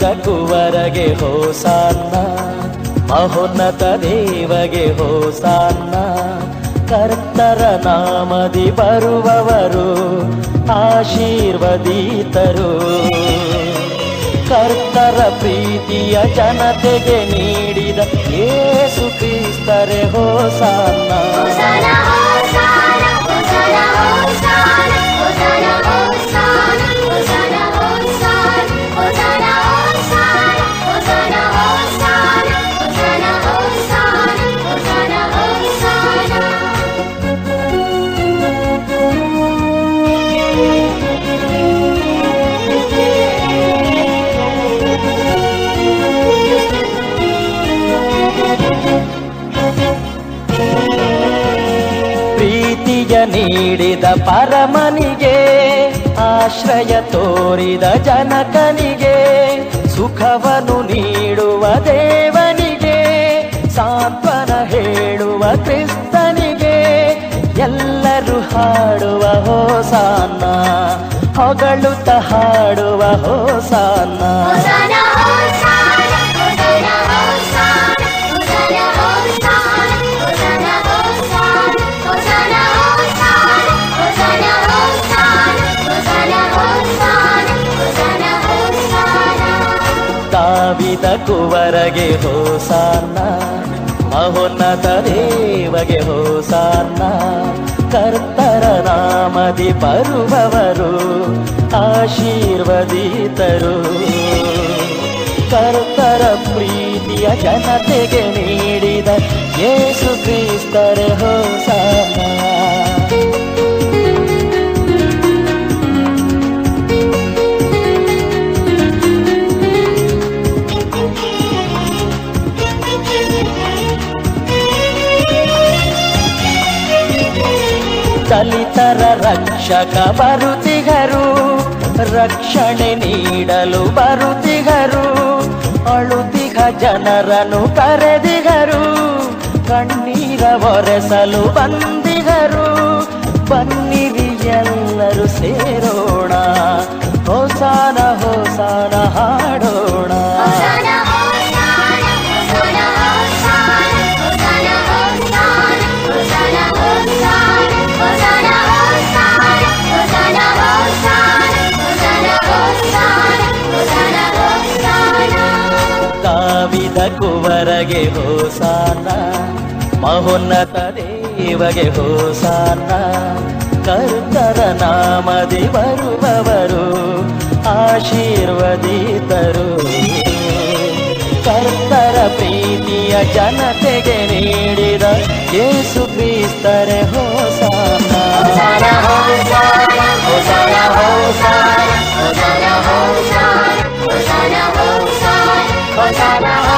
ದಾವಿದ ಕುವರಗೆ ಹೋಸಾನ್ನ, ಮಹೋನ್ನತ ದೇವಗೆ ಹೋಸಾನ್ನ. ಕರ್ತರ ನಾಮದಿ ಬರುವವರು ಆಶೀರ್ವದಿತರು. ಕರ್ತರ ಪ್ರೀತಿಯ ಜನತೆಗೆ ನೀಡಿದ ಯೇಸು ಕ್ರಿಸ್ತರೇ ಹೋಸಾನ್ನ. ಪ್ರೀತಿಯ ನೀಡಿದ ಪರಮನಿಗೆ, ಆಶ್ರಯ ತೋರಿದ ಜನಕನಿಗೆ, ಸುಖವನ್ನು ನೀಡುವ ದೇವನಿಗೆ, ಸಾಂತ್ವನ ಹೇಳುವ ಕ್ರಿಸ್ತನಿಗೆ, ಎಲ್ಲರೂ ಹಾಡುವ ಹೋಸಾನ್ನ, ಹೊಗಳುತ್ತ ಹಾಡುವ ಹೋಸಾನ್ನ. ದಾವಿದ ಕುವರಗೆ ಹೋಸಾನ್ನ, ಮಹೋನ್ನತ ದೇವಗೆ ಹೋಸಾನ್ನ. ಕರ್ತರ ನಾಮದಿ ಬರುವವರು ಆಶೀರ್ವದಿತರು. ಕರ್ತರ ಪ್ರೀತಿಯ ಜನತೆಗೆ ನೀಡಿದ ಯೇಸು ಕ್ರಿಸ್ತರೇ ಹೋಸಾನ್ನ. ದಲಿತರ ರಕ್ಷಕ ಬರುತ್ತಿಗರು, ರಕ್ಷಣೆ ನೀಡಲು ಬರುತ್ತಿಗರು. ಅಳುತಿಗ ಜನರನ್ನು ಕರೆದಿಗರು, ಕಣ್ಣೀರ ಒರೆಸಲು ಬಂದಿಗರು. ಬನ್ನಿರಿ ಎಲ್ಲರೂ ಸೇರೋಣ, ಹೋಸಾನ ಹೋಸಾನ ಹಾಡೋಣ. ದಾವಿದ ಕುವರಗೆ ಹೋಸಾನ್ನ, ಮಹೋನ್ನತ ದೇವಗೆ ಹೋಸಾನ್ನ. ಕರ್ತರ ನಾಮದಿ ಬರುವವರು ಆಶೀರ್ವದಿತರು. ಕರ್ತರ ಪ್ರೀತಿಯ ಜನತೆಗೆ ನೀಡಿದ ಯೇಸು ಕ್ರಿಸ್ತರೇ ಹೋಸಾನ್ನ. Hosanna, Hosanna, Hosanna, Hosanna, Hosanna, Hosanna.